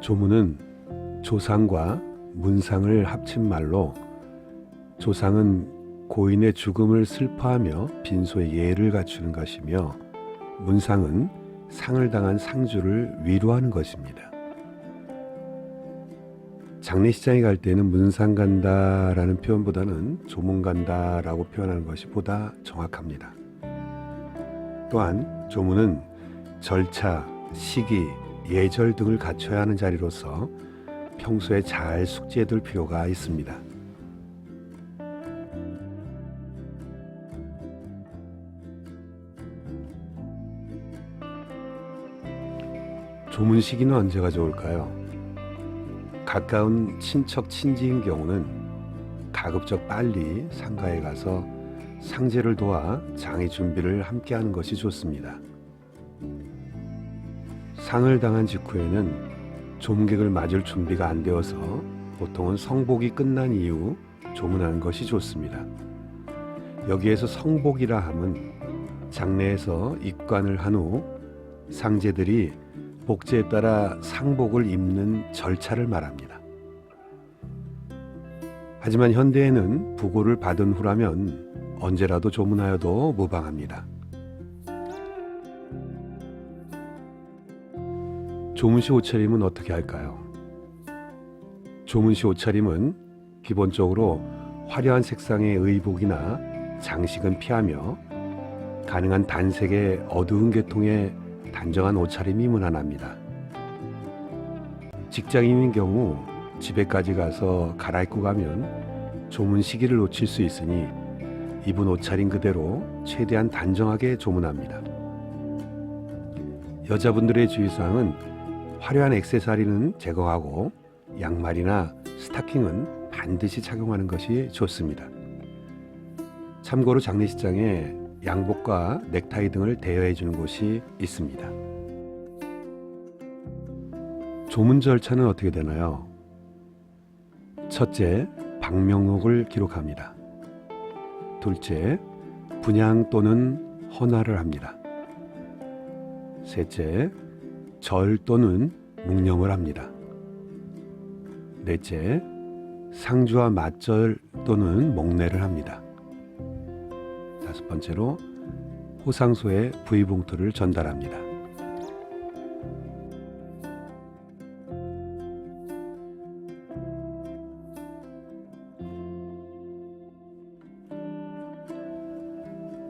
조문은 조상과 문상을 합친 말로, 조상은 고인의 죽음을 슬퍼하며 빈소의 예를 갖추는 것이며, 문상은 상을 당한 상주를 위로하는 것입니다. 장례식장에 갈 때는 문상 간다라는 표현보다는 조문 간다라고 표현하는 것이 보다 정확합니다. 또한 조문은 절차, 시기, 예절 등을 갖춰야 하는 자리로서 평소에 잘 숙지해둘 필요가 있습니다. 조문 시기는 언제가 좋을까요? 가까운 친척 친지인 경우는 가급적 빨리 상가에 가서 상제를 도와 장의 준비를 함께 하는 것이 좋습니다. 상을 당한 직후에는 조문객을 맞을 준비가 안 되어서 보통은 성복이 끝난 이후 조문하는 것이 좋습니다. 여기에서 성복이라 함은 장례에서 입관을 한 후 상제들이 복제에 따라 상복을 입는 절차를 말합니다. 하지만 현대에는 부고를 받은 후라면 언제라도 조문하여도 무방합니다. 조문시 옷차림은 어떻게 할까요? 조문시 옷차림은 기본적으로 화려한 색상의 의복이나 장식은 피하며 가능한 단색의 어두운 계통의 단정한 옷차림이 무난합니다. 직장인인 경우 집에까지 가서 갈아입고 가면 조문 시기를 놓칠 수 있으니 입은 옷차림 그대로 최대한 단정하게 조문합니다. 여자분들의 주의사항은 화려한 액세서리는 제거하고 양말이나 스타킹은 반드시 착용하는 것이 좋습니다. 참고로 장례식장에 양복과 넥타이 등을 대여해 주는 곳이 있습니다. 조문 절차는 어떻게 되나요? 첫째, 방명록을 기록합니다. 둘째, 분향 또는 헌화를 합니다. 셋째, 절 또는 묵념을 합니다. 넷째, 상주와 맞절 또는 목례를 합니다. 다섯 번째로 호상소에 부의봉투를 전달합니다.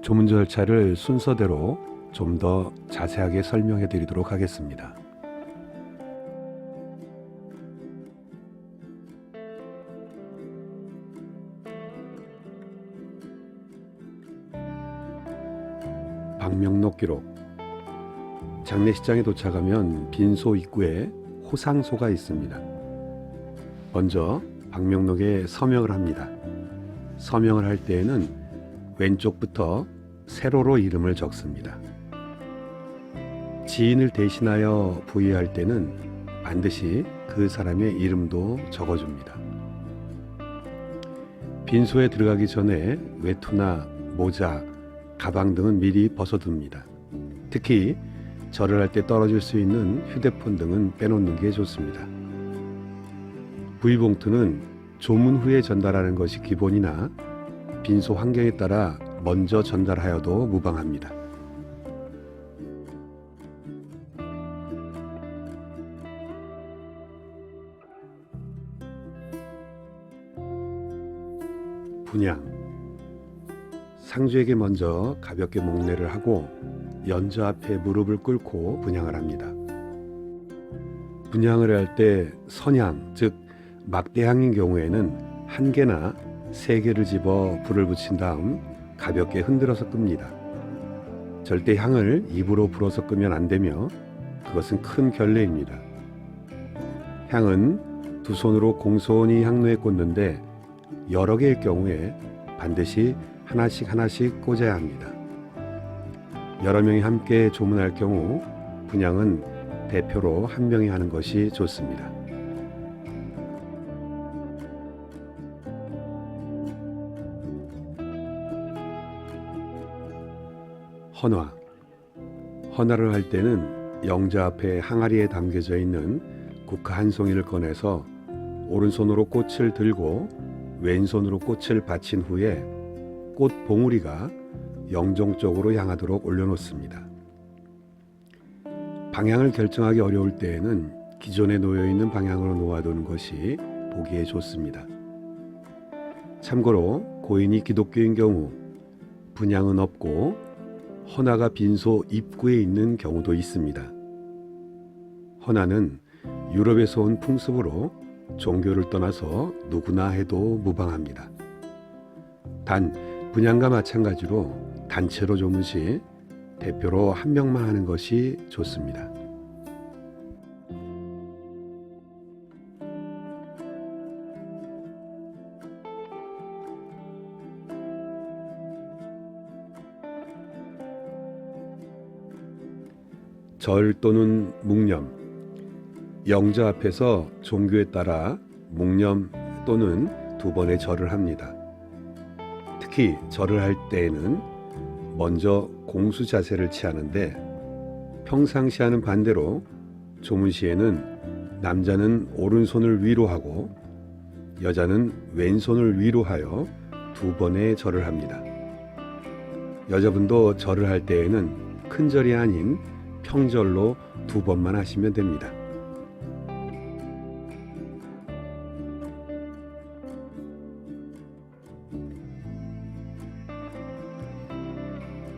조문 절차를 순서대로 좀 더 자세하게 설명해 드리도록 하겠습니다. 방명록 기록. 장례식장에 도착하면 빈소 입구에 호상소가 있습니다. 먼저 방명록에 서명을 합니다. 서명을 할 때에는 왼쪽부터 세로로 이름을 적습니다. 지인을 대신하여 부의할 때는 반드시 그 사람의 이름도 적어줍니다. 빈소에 들어가기 전에 외투나 모자, 가방 등은 미리 벗어둡니다. 특히 절을 할 때 떨어질 수 있는 휴대폰 등은 빼놓는 게 좋습니다. 부의봉투는 조문 후에 전달하는 것이 기본이나 빈소 환경에 따라 먼저 전달하여도 무방합니다. 분향. 상주에게 먼저 가볍게 목례를 하고 연저 앞에 무릎을 꿇고 분향을 합니다. 분향을 할 때 선향, 즉 막대향인 경우에는 한 개나 세 개를 집어 불을 붙인 다음 가볍게 흔들어서 끕니다. 절대 향을 입으로 불어서 끄면 안 되며 그것은 큰 결례입니다. 향은 두 손으로 공손히 향로에 꽂는데 여러 개일 경우에 반드시 하나씩 꽂아야 합니다. 여러 명이 함께 조문할 경우 분향은 대표로 한 명이 하는 것이 좋습니다. 헌화를 할 때는 영자 앞에 항아리에 담겨져 있는 국화 한 송이를 꺼내서 오른손으로 꽃을 들고 왼손으로 꽃을 받친 후에 꽃 봉우리가 영종 쪽으로 향하도록 올려놓습니다. 방향을 결정하기 어려울 때에는 기존에 놓여있는 방향으로 놓아두는 것이 보기에 좋습니다. 참고로 고인이 기독교인 경우 분향은 없고 헌화가 빈소 입구에 있는 경우도 있습니다. 헌화는 유럽에서 온 풍습으로 종교를 떠나서 누구나 해도 무방합니다. 단 분향과 마찬가지로 단체로 조문 시 대표로 한 명만 하는 것이 좋습니다. 절 또는 묵념. 영자 앞에서 종교에 따라 묵념 또는 2번의 절을 합니다. 특히 절을 할 때에는 먼저 공수 자세를 취하는데 평상시와는 반대로 조문 시에는 남자는 오른손을 위로 하고 여자는 왼손을 위로 하여 2번의 절을 합니다. 여자분도 절을 할 때에는 큰 절이 아닌 평절로 2번만 하시면 됩니다.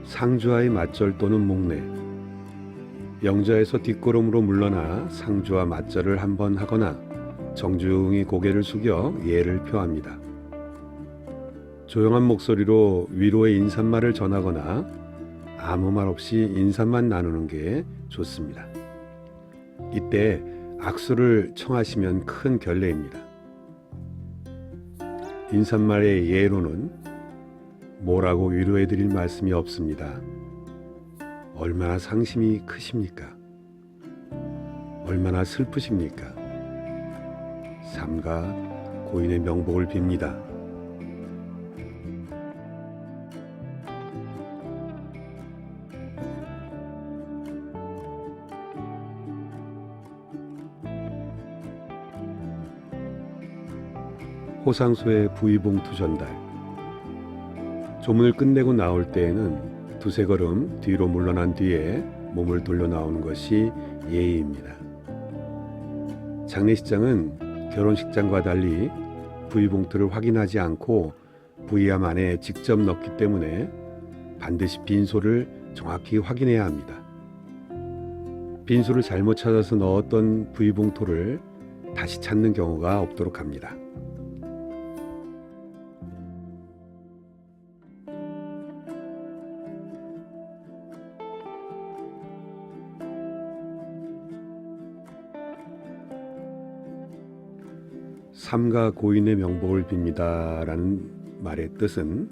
상주와의 맞절 또는 목례. 영자에서 뒷걸음으로 물러나 상주와 맞절을 한번 하거나 정중히 고개를 숙여 예를 표합니다. 조용한 목소리로 위로의 인사말을 전하거나 아무 말 없이 인사만 나누는 게 좋습니다. 이때 악수를 청하시면 큰 결례입니다. 인사말의 예로는 뭐라고 위로해 드릴 말씀이 없습니다. 얼마나 상심이 크십니까? 얼마나 슬프십니까? 삼가 고인의 명복을 빕니다. 호상소의 부의봉투 전달. 조문을 끝내고 나올 때에는 2-3걸음 뒤로 물러난 뒤에 몸을 돌려 나오는 것이 예의입니다. 장례식장은 결혼식장과 달리 부의봉투를 확인하지 않고 부의함 안에 직접 넣기 때문에 반드시 빈소를 정확히 확인해야 합니다. 빈소를 잘못 찾아서 넣었던 부의봉투를 다시 찾는 경우가 없도록 합니다. 삼가 고인의 명복을 빕니다 라는 말의 뜻은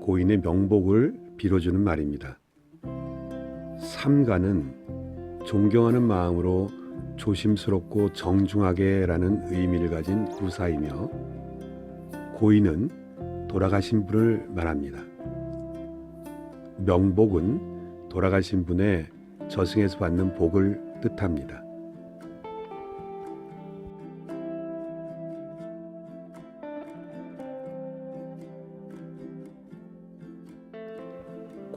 고인의 명복을 빌어주는 말입니다. 삼가는 존경하는 마음으로 조심스럽고 정중하게 라는 의미를 가진 구사이며 고인은 돌아가신 분을 말합니다. 명복은 돌아가신 분의 저승에서 받는 복을 뜻합니다.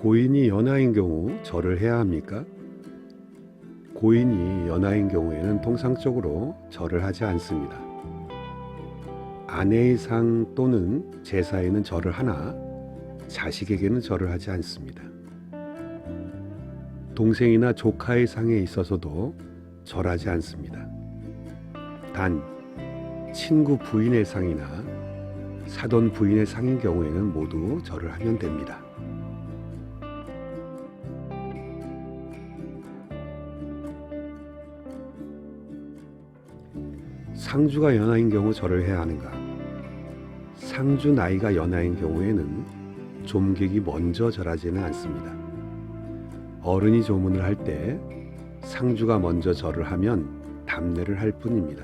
고인이 연하인 경우 절을 해야 합니까? 고인이 연하인 경우에는 통상적으로 절을 하지 않습니다. 아내의 상 또는 제사에는 절을 하나 자식에게는 절을 하지 않습니다. 동생이나 조카의 상에 있어서도 절하지 않습니다. 단 친구 부인의 상이나 사돈 부인의 상인 경우에는 모두 절을 하면 됩니다. 상주가 연하인 경우 절을 해야 하는가? 상주 나이가 연하인 경우에는 좀객이 먼저 절하지는 않습니다. 어른이 조문을 할 때 상주가 먼저 절을 하면 답례를 할 뿐입니다.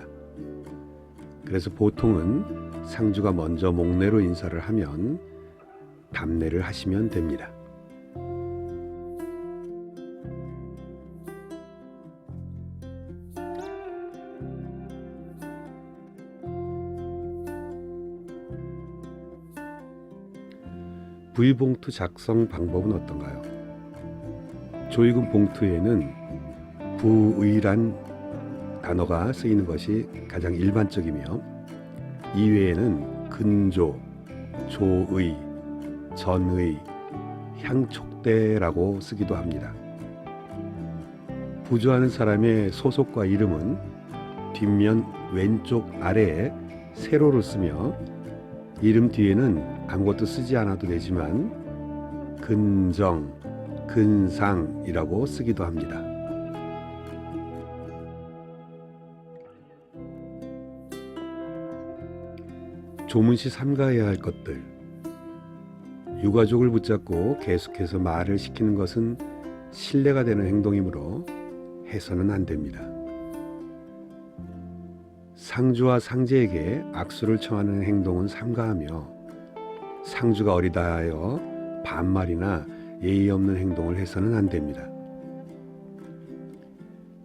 그래서 보통은 상주가 먼저 목례로 인사를 하면 답례를 하시면 됩니다. V봉투 작성 방법은 어떤가요? 조이금 봉투에는 부의란 단어가 쓰이는 것이 가장 일반적이며 이외에는 근조, 조의, 전의, 향촉대라고 쓰기도 합니다. 부조하는 사람의 소속과 이름은 뒷면 왼쪽 아래에 세로로 쓰며 이름 뒤에는 아무것도 쓰지 않아도 되지만 근정, 근상이라고 쓰기도 합니다. 조문시 삼가해야 할 것들. 유가족을 붙잡고 계속해서 말을 시키는 것은 신뢰가 되는 행동이므로 해서는 안 됩니다. 상주와 상제에게 악수를 청하는 행동은 삼가하며 상주가 어리다 하여 반말이나 예의 없는 행동을 해서는 안 됩니다.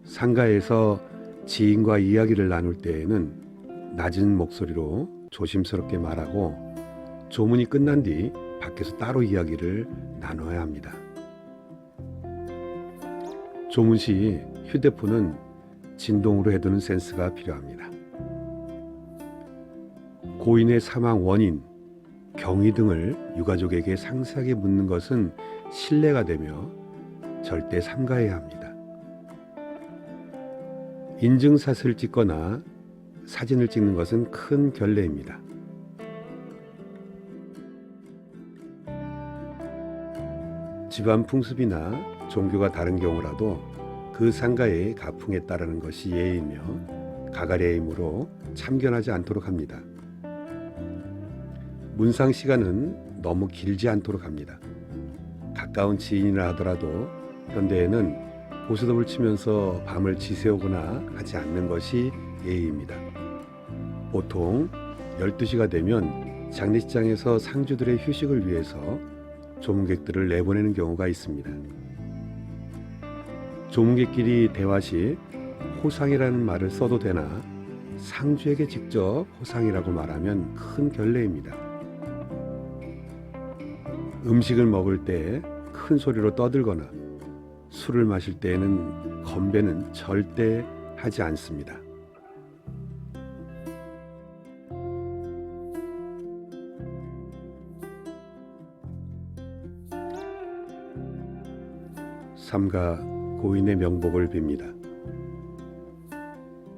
상가에서 지인과 이야기를 나눌 때에는 낮은 목소리로 조심스럽게 말하고 조문이 끝난 뒤 밖에서 따로 이야기를 나눠야 합니다. 조문 시 휴대폰은 진동으로 해두는 센스가 필요합니다. 고인의 사망 원인, 경위 등을 유가족에게 상세하게 묻는 것은 신뢰가 되며 절대 삼가해야 합니다. 인증샷을 찍거나 사진을 찍는 것은 큰 결례입니다. 집안 풍습이나 종교가 다른 경우라도 그 상가의 가풍에 따르는 것이 예의이며 가가랴 이므로 참견하지 않도록 합니다. 문상 시간은 너무 길지 않도록 합니다. 가까운 지인이라 하더라도 현대에는 고스톱을 치면서 밤을 지새우거나 하지 않는 것이 예의입니다. 보통 12시가 되면 장례식장에서 상주들의 휴식을 위해서 조문객들을 내보내는 경우가 있습니다. 조문객끼리 대화 시 호상이라는 말을 써도 되나 상주에게 직접 호상이라고 말하면 큰 결례입니다. 음식을 먹을 때 큰 소리로 떠들거나 술을 마실 때에는 건배는 절대 하지 않습니다. 삼가 고인의 명복을 빕니다.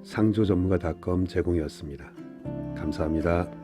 상조전문가.com 제공이었습니다. 감사합니다.